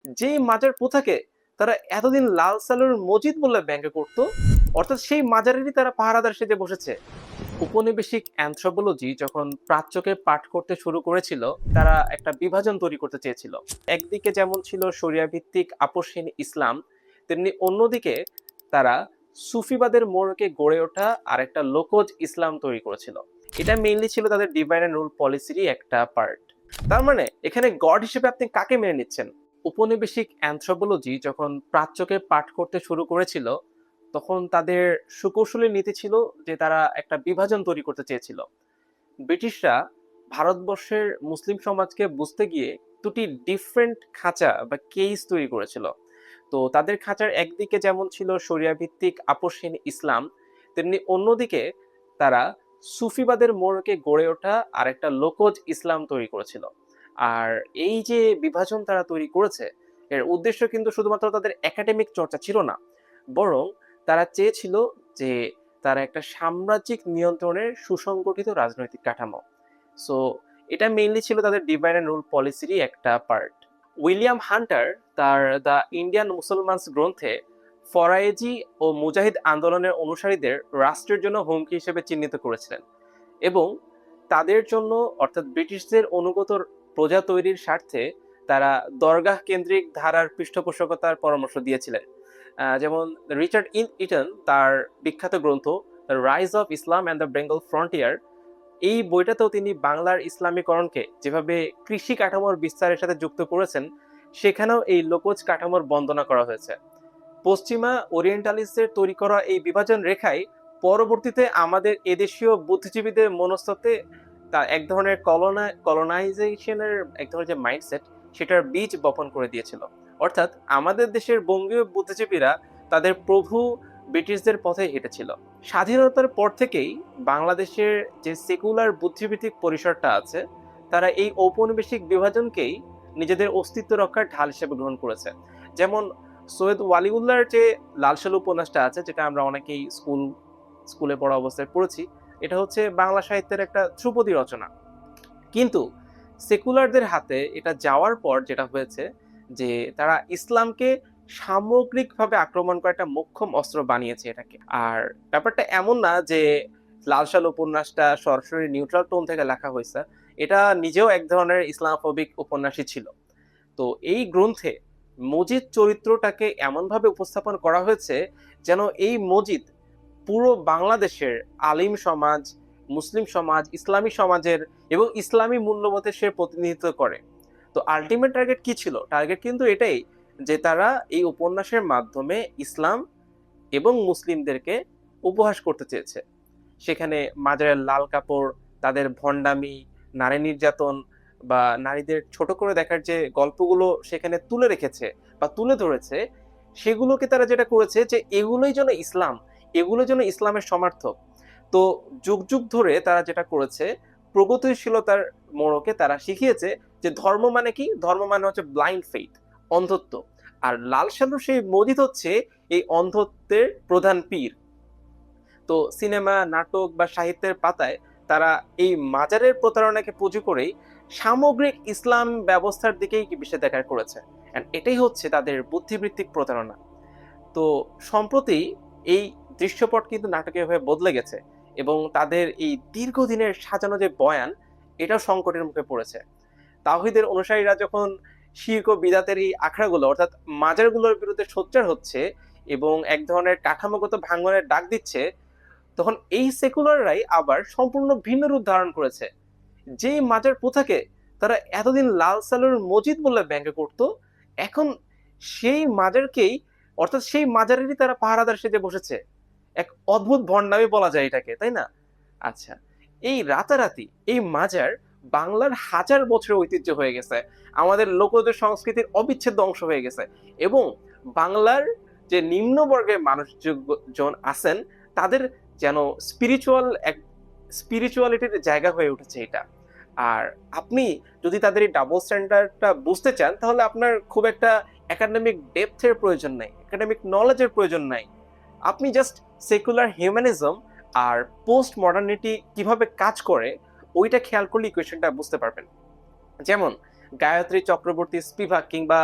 যেই মাজার প্রথাকে তারা এতদিন লাল সালুর মসজিদ বলে ব্যঙ্গ করত, অর্থাৎ সেই মাজারেরই তারা পাহারাদার সেজে বসেছে। উপনিবেশিক অ্যানথ্রোপোলজি যখন প্রাচ্যকে পাঠ করতে শুরু করেছিল, তারা একটা বিভাজন তৈরি করতে চেয়েছিল। একদিকে যেমন ছিল শরিয়া ভিত্তিক আপোষহীন ইসলাম, তেমনি অন্যদিকে তারা সুফিবাদের মোড়কে গড়ে ওঠা আর একটা লোকজ ইসলাম তৈরি করেছিল। এটা মেইনলি ছিল তাদের ডিভাইন অ্যান্ড রুল পলিসিরই একটা পার্ট। তার মানে এখানে গড হিসেবে আপনি কাকে মেনে নিচ্ছেন? উপনিবেশিক অ্যানথ্রোপোলজি যখন প্রাচ্যকে পাঠ করতে শুরু করেছিল, তখন তাদের সুকৌশলী নীতি ছিল যে তারা একটা বিভাজন তৈরি করতে চেয়েছিল। ব্রিটিশরা ভারতবর্ষের মুসলিম সমাজকে বুঝতে গিয়ে দুটি ডিফারেন্ট খাঁচা বা কেস তৈরি করেছিল। তো তাদের খাঁচার একদিকে যেমন ছিল শরিয়া ভিত্তিক আপোষহীন ইসলাম, তেমনি অন্যদিকে তারা সুফিবাদের মোড়কে গড়ে ওঠা আর একটা লোকজ ইসলাম তৈরি করেছিল। আর এই যে বিভাজন তারা তৈরি করেছে, এর উদ্দেশ্য কিন্তু শুধুমাত্র তাদের একাডেমিক চর্চা ছিল না, বরং তারা চেয়েছিল যে তারা একটা সাম্রাজ্যিক নিয়ন্ত্রণের সুসংগঠিত রাজনৈতিক কাঠামো। সো এটা মেইনলি ছিল তাদের ডিভাইন অ্যান্ড রুল পলিসিরই একটা পার্ট। উইলিয়াম হান্টার তার দ্য ইন্ডিয়ান মুসলমানস গ্রন্থে ফরায়েজি ও মুজাহিদ আন্দোলনের অনুসারীদের রাষ্ট্রের জন্য হুমকি হিসেবে চিহ্নিত করেছিলেন এবং তাদের জন্য অর্থাৎ ব্রিটিশদের অনুগত প্রজা তৈরির স্বার্থে তারা দরগাহ কেন্দ্রিক ধারার পৃষ্ঠপোষকতার পরামর্শ দিয়েছিলেন। যেমন রিচার্ড ইটন তার বিখ্যাত গ্রন্থ the rise of Islam and the Bengal frontier, এই বইটাতেও তিনি বাংলার ইসলামীকরণকে যেভাবে কৃষি কাঠামোর বিস্তারের সাথে যুক্ত করেছেন, সেখানেও এই লোকজ কাঠামোর বন্দনা করা হয়েছে। পশ্চিমা ওরিয়েন্টালিস্টদের তৈরি করা এই বিভাজন রেখাই পরবর্তীতে আমাদের এদেশীয় বুদ্ধিজীবীদের মনস্তত্ত্বে তা এক ধরনের কলোনাইজেশনের এক ধরনের যে মাইন্ডসেট, সেটার বীজ বপন করে দিয়েছিল। অর্থাৎ আমাদের দেশের বঙ্গীয় বুদ্ধিজীবীরা তাদের প্রভু ব্রিটিশদের পথে হেঁটেছিল। স্বাধীনতার পর থেকেই বাংলাদেশের যে সেকুলার বুদ্ধিভিত্তিক পরিসরটা আছে, তারা এই ঔপনিবেশিক বিভাজনকেই নিজেদের অস্তিত্ব রক্ষার ঢাল হিসেবে গ্রহণ করেছে। যেমন সৈয়দ ওয়ালিউল্লাহর যে লালসালু উপন্যাসটা আছে, যেটা আমরা অনেকেই স্কুলে পড়া অবস্থায় পড়েছি, এটা হচ্ছে বাংলা সাহিত্যের একটা ধ্রুপদী রচনা। কিন্তু সেকুলারদের হাতে এটা যাওয়ার পর যেটা হয়েছে যে তারা ইসলামকে সামগ্রিকভাবে আক্রমণ করা একটা মোক্ষম অস্ত্র বানিয়েছে এটাকে। আর ব্যাপারটা এমন না যে লালসাল উপন্যাসটা সরাসরি নিউট্রাল টোন থেকে লেখা হয়েছে, এটা নিজেও এক ধরনের ইসলামফোবিক উপন্যাসই ছিল। তো এই গ্রন্থে মজিদ চরিত্রটাকে এমনভাবে উপস্থাপন করা হয়েছে যেন এই মজিদ পুরো বাংলাদেশের আলিম সমাজ, মুসলিম সমাজ, ইসলামী সমাজের এবং ইসলামী মূল্যবোধের সে প্রতিনিধিত্ব করে। তো আলটিমেট টার্গেট কি ছিল? টার্গেট কিন্তু এটাই যে তারা এই উপন্যাসের মাধ্যমে ইসলাম এবং মুসলিমদেরকে উপহাস করতে চেয়েছে। সেখানে মাজারের লাল কাপড়, তাদের ভণ্ডামি, নারী নির্যাতন বা নারীদের ছোট করে দেখার যে গল্পগুলো সেখানে তুলে রেখেছে বা তুলে ধরেছে, সেগুলোকে তারা যেটা করেছে যে এগুলোই যেন ইসলাম, এগুলো যেন ইসলামের সমার্থক। তো যুগ যুগ ধরে তারা যেটা করেছে, প্রগতিশীলতার মোড়কে তারা শিখিয়েছে যে ধর্ম মানে কি? ধর্ম মানে হচ্ছে ব্লাইন্ড ফেইথ, অন্ধত্ব। আর লাল সালুর সেই মজিদ হচ্ছে এই অন্ধত্বের প্রধান পীর। তো সিনেমা, নাটক বা সাহিত্যের পাতায় তারা এই মাজারের প্রতারণাকে পুঁজি করেই সামগ্রিক ইসলাম ব্যবস্থার দিকেই বিষেধাগার করেছে। And এটাই হচ্ছে তাদের বুদ্ধিবৃত্তিক প্রতারণা। তো সম্প্রতি এই দৃশ্যপট কিন্তু নাটকীয়ভাবে বদলে গেছে এবং তাদের এই দীর্ঘদিনের সাজানো যে বয়ান, এটাও সংকটের মুখে পড়েছে। তাওহীদের অনুসারীরা যখন শিরক ও বিদাতের এই আখড়াগুলো অর্থাৎ মাজারগুলোর বিরুদ্ধে সোচ্চার হচ্ছে এবং এক ধরনের কাঠামোগত ভাঙনের ডাক দিচ্ছে, তখন এই সেকুলাররাই আবার সম্পূর্ণ ভিন্ন রূপ ধারণ করেছে। যেই মাজার প্রথাকে তারা এতদিন লাল সালুর মসজিদ বলে ব্যঙ্গ করত, এখন সেই মাজারকেই অর্থাৎ সেই মাজারেরই তারা পাহারাদার সেজে বসেছে। এক অদ্ভুত ভণ্ডামি বলা যায় এটাকে, তাই না? আচ্ছা, এই রাতারাতি এই মাজার বাংলার হাজার বছরের ঐতিহ্য হয়ে গেছে, আমাদের লোকজ সংস্কৃতির অবিচ্ছেদ্য অংশ হয়ে গেছে এবং বাংলার যে নিম্নবর্গের মানুষজন আছেন, তাদের যেন স্পিরিচুয়ালিটির জায়গা হয়ে উঠেছে এটা। আর আপনি যদি তাদের এই ডাবল স্ট্যান্ডার্ডটা বুঝতে চান, তাহলে আপনার খুব একটা একাডেমিক ডেপথের প্রয়োজন নাই, একাডেমিক নলেজের প্রয়োজন নাই। আপনি জাস্ট সেকুলার হিউম্যানিজম আর পোস্ট মডার্নিটি কিভাবে কাজ করে ওইটা খেয়াল করলে ইকুয়েশনটা বুঝতে পারবেন। যেমন গায়ত্রী চক্রবর্তী স্পিভাক কিংবা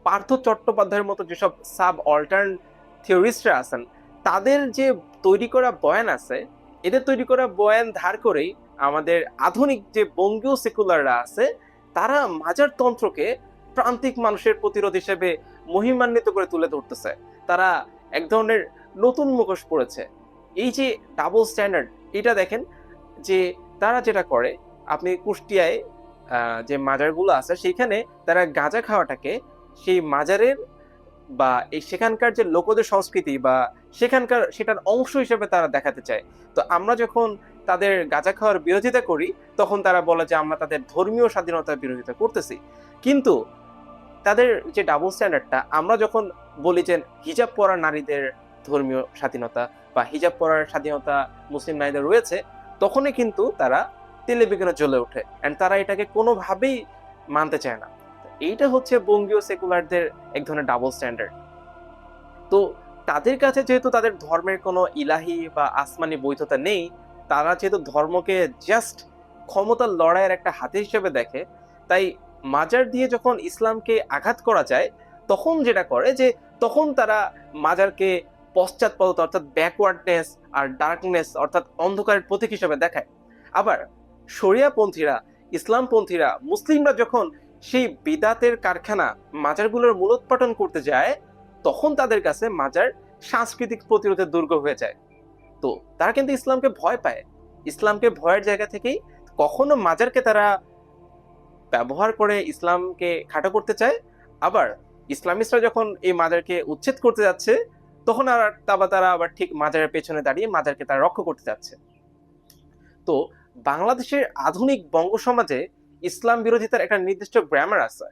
পার্থ চট্টোপাধ্যায়ের মতো যেসব সাব অল্টার্ন থিওরিস্টরা আছেন, তাদের যে তৈরি করা বয়ান আছে, এদের তৈরি করা বয়ান ধার করেই আমাদের আধুনিক যে বঙ্গীয় সেকুলাররা আছে, তারা মাজার তন্ত্রকে প্রান্তিক মানুষের প্রতিরোধ হিসেবে মহিমান্বিত করে তুলে ধরতেছে। তারা এক ধরনের নতুন মুখোশ পড়েছে। এই যে ডাবল স্ট্যান্ডার্ড, এটা দেখেন যে তারা যেটা করে, আপনি কুষ্টিয়ায় যে মাজারগুলো আছে সেখানে তারা গাঁজা খাওয়াটাকে সেই মাজারের বা এই সেখানকার যে লোকদের সংস্কৃতি বা সেখানকার সেটার অংশ হিসেবে তারা দেখাতে চায়। তো আমরা যখন তাদের গাঁজা খাওয়ার বিরোধিতা করি, তখন তারা বলে যে আমরা তাদের ধর্মীয় স্বাধীনতার বিরোধিতা করতেছি। কিন্তু তাদের যে ডাবল স্ট্যান্ডার্ডটা, আমরা যখন বলি যে হিজাব পরা নারীদের ধর্মীয় স্বাধীনতা বা হিজাব পরার স্বাধীনতা মুসলিম নারীদের রয়েছে, তখনই কিন্তু তারা তেলে বেগুনে জ্বলে ওঠে, এন্ড তারা এটাকে কোনোভাবেই মানতে চায় না। এইটা হচ্ছে বঙ্গীয় সেকুলারদের এক ধরনের ডাবল স্ট্যান্ডার্ড। তো তাদের কাছে যেহেতু তাদের ধর্মের কোনো ইলাহি বা আসমানি বৈধতা নেই, তারা যেহেতু ধর্মকে জাস্ট ক্ষমতার লড়াইয়ের একটা হাতি হিসেবে দেখে, তাই মাজার দিয়ে যখন ইসলামকে আঘাত করা যায়, তখন যেটা করে যে তখন তারা মাজারকে পশ্চাৎপদতা অর্থাৎ ব্যাকওয়ার্ডনেস আর ডার্কনেস অর্থাৎ অন্ধকারের প্রতীক হিসেবে দেখায়। আবার শরিয়াপন্থীরা, ইসলামপন্থীরা, মুসলিমরা যখন সেই বিদাতের কারখানা মাজারগুলোর মূলোৎপাটন করতে যায়, তখন তাদের কাছে মাজার সাংস্কৃতিক প্রতিরোধের দুর্গ হয়ে যায়। তো তারা কিন্তু ইসলামকে ভয় পায়। ইসলামকে ভয়ের জায়গা থেকেই কখনো মাজারকে তারা ব্যবহার করে ইসলামকে খাটো করতে চায়। আবার ইসলামিস্টরা যখন এই মাজারকে উচ্ছেদ করতে যাচ্ছে, তখন আর তারা আবার ঠিক মাজারের পেছনে দাঁড়িয়ে মাজারকে তারা রক্ষা করতে যাচ্ছে। তো বাংলাদেশের আধুনিক বঙ্গ সমাজে ইসলাম বিরোধিতার একটা নির্দিষ্ট গ্রামার আছে,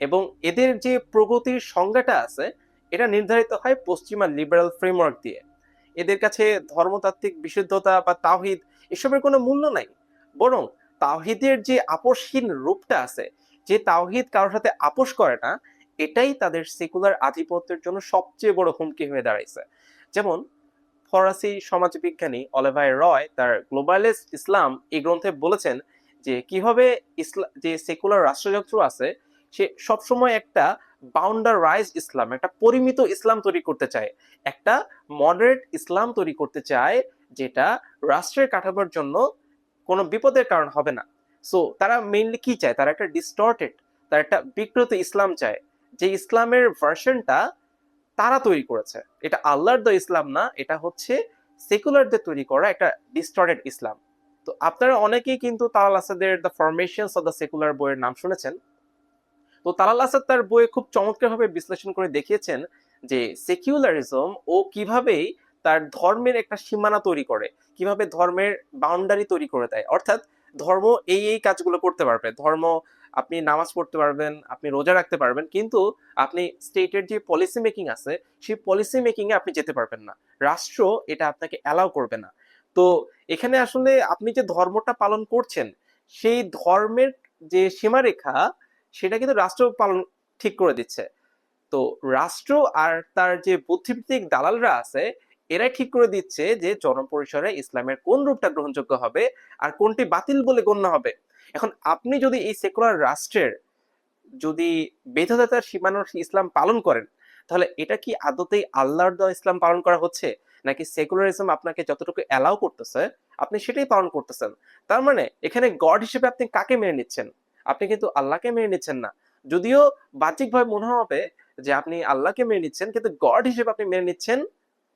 এবং এদের যে প্রগতির সংজ্ঞাটা আছে, এটা নির্ধারিত হয় পশ্চিমা লিবারাল ফ্রেমওয়ার্ক দিয়ে। এদের কাছে ধর্মতাত্ত্বিক বিশুদ্ধতা বা তাওহিদ এসবের কোনো মূল্য নাই, বরং তাওহিদের যে আপোষহীন রূপটা আছে, যে তাওহিদ কারোর সাথে আপোষ করে না, এটাই তাদের সেকুলার আধিপত্যের জন্য সবচেয়ে বড় হুমকি হয়ে দাঁড়াইছে। যেমন ফরাসি সমাজবিজ্ঞানী অলিভার রয় তার গ্লোবালিস্ট ইসলাম এই গ্রন্থে বলেছেন যে কিভাবে ইসলাম যে সেকুলার রাষ্ট্রযন্ত্র আছে, সে সবসময় একটা বাউন্ডারাইজ ইসলাম, একটা পরিমিত ইসলাম তৈরি করতে চায়, একটা মডারেট ইসলাম তৈরি করতে চায়, যেটা রাষ্ট্রের কাঠামোর জন্য কোনো বিপদের কারণ হবে না। সো তারা মেইনলি কি চায়, তারা একটা ডিস্টর্টেড, তারা একটা বিকৃত ইসলাম চায়, যে ইসলামের ভার্সনটা তারা তৈরি করেছে। এটা আল্লাহর দেওয়া ইসলাম না, এটা হচ্ছে সেকুলারদের তৈরি করা একটা ডিস্টর্টেড ইসলাম। তো আপনারা অনেকেই কিন্তু তালাল আসাদের the formations of the secular বইয়ের নাম শুনেছেন। তো তালাল আসাদ তার বইয়ে খুব চমৎকারভাবে বিশ্লেষণ করে দেখিয়েছেন যে সেকুলারিজম ও কিভাবে তার ধর্মের একটা সীমানা তৈরি করে, কিভাবে ধর্মের বাউন্ডারি তৈরি করে দেয়। অর্থাৎ ধর্ম এই কাজগুলো করতে পারবে, ধর্ম আপনি নামাজ পড়তে পারবেন, আপনি রোজা রাখতে পারবেন, কিন্তু আপনি স্টেটের যে পলিসি মেকিং আছে সেই পলিসি মেকিং এ আপনি যেতে পারবেন না, রাষ্ট্র এটা আপনাকে অ্যালাউ করবে না। তো এখানে আসলে আপনি যে ধর্মটা পালন করছেন, সেই ধর্মের যে সীমারেখা, সেটা কিন্তু রাষ্ট্র পালন ঠিক করে দিচ্ছে। তো রাষ্ট্র আর তার যে বুদ্ধিবৃত্তিক দালালরা আছে, এরাই ঠিক করে দিচ্ছে যে জনপরিসরে ইসলামের কোন রূপটা গ্রহণযোগ্য হবে আর কোনটি বাতিল বলে গণ্য হবে। এখন আপনি যদি এই সেকুলার রাষ্ট্রের যদি বেধতার সীমানার ইসলাম পালন করেন, তাহলে এটা কি আদতেই আল্লাহর দেওয়া ইসলাম পালন করা হচ্ছে, নাকি সেকুলারিজম আপনাকে যতটুকু অ্যালাউ করতেছে আপনি সেটাই পালন করতেছেন? তার মানে এখানে গড হিসেবে আপনি কাকে মেনে নিচ্ছেন? আপনি কিন্তু আল্লাহকে মেনে নিচ্ছেন না। যদিও বাহ্যিকভাবে মনে হবে যে আপনি আল্লাহকে মেনে নিচ্ছেন, কিন্তু গড হিসেবে আপনি মেনে নিচ্ছেন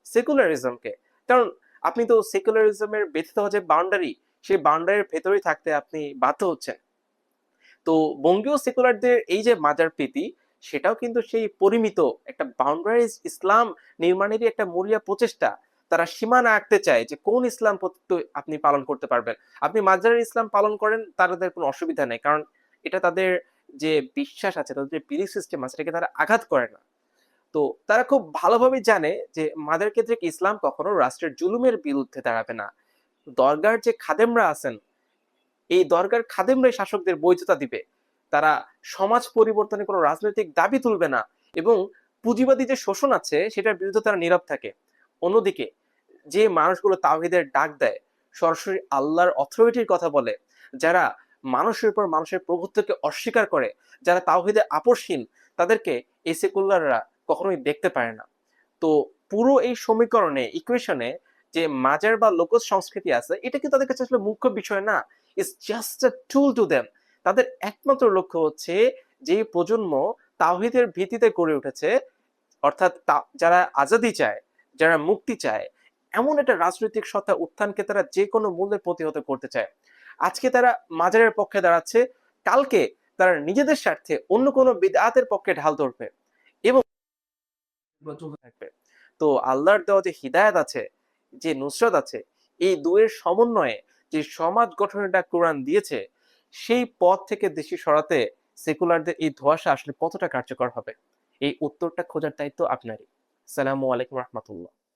সেকুলারিজমকে। কারণ আপনি তো সেকুলারিজমের ব্যতীত যে বাউন্ডারি, সেই বাউন্ডারির ভেতরেই থাকতে আপনি বাধ্য হচ্ছেন। তো বঙ্গীয় সেকুলারদের এই যে মাজার প্রীতি, সেটাও কিন্তু সেই পরিমিত একটা বাউন্ডারিজ ইসলাম নির্মাণেরই একটা মরিয়া প্রচেষ্টা। তারা সীমানা আঁকতে চায় যে কোন ইসলাম আপনি পালন করতে পারবেন। আপনি মাজারের ইসলাম পালন করেন, তাদের কোনো অসুবিধা নেই, কারণ এটা তাদের যে বিশ্বাস আছে, তাদের যে বিলিফ সিস্টেম আছে, সেটাকে তারা আঘাত করে না। তো তারা খুব ভালোভাবে জানে যে মাদার কেন্দ্রিক ইসলাম কখনো রাষ্ট্রের জুলুমের বিরুদ্ধে দাঁড়াবে না। দরগার যে খাদেমরা আছেন, এই দরগার খাদেমরাই শাসকদের বৈধতা দিবে। তারা সমাজ পরিবর্তনে কোনো রাজনৈতিক দাবি তুলবে না, এবং পুঁজিবাদী যে শোষণ আছে সেটার বিরুদ্ধে তারা নীরব থাকে। অন্যদিকে যে মানুষগুলো তাওহীদের ডাক দেয়, সরাসরি আল্লাহর অথরিটির কথা বলে, যারা মানুষের উপর মানুষের প্রভুত্বকে অস্বীকার করে, যারা তাওহীদে আপোষহীন, তাদেরকে এই সেকুলাররা কখনোই দেখতে পারে না। তো পুরো এই সমীকরণে ইকুয়েশনে যে মাজার বা লোকজ সংস্কৃতি আছে এটা কি তাদের কাছে আসলে মুখ্য বিষয় না। It's just a tool to them. তাদের একমাত্র লক্ষ্য হচ্ছে যে প্রজন্ম তাওহীদের ভিত্তিতে গড়ে উঠেছে, অর্থাৎ যারা আজাদি চায়, যারা মুক্তি চায়, এমন একটা রাজনৈতিক সত্তা উত্থানকে তারা যে কোনো মূল্যে প্রতিহত করতে চায়। আজকে তারা মাজারের পক্ষে দাঁড়াচ্ছে, কালকে তারা নিজেদের স্বার্থে অন্য কোনো বিদআতের পক্ষে ঢাল ধরবে এবং চলতে থাকবে। তো আল্লাহর দেওয়া যে হিদায়াত আছে, যে নুসরাত আছে, এই দুয়ের সমন্বয়ে যে সমাজ গঠনটা কোরআন দিয়েছে, সেই পথ থেকে দেশে সরাতে সেকুলারদের এই ধোঁয়াশা আসলে কতটা কার্যকর হবে? এই উত্তরটা খোঁজার দায়িত্ব আপনারই। আসসালামু আলাইকুম রহমতুল্লাহ।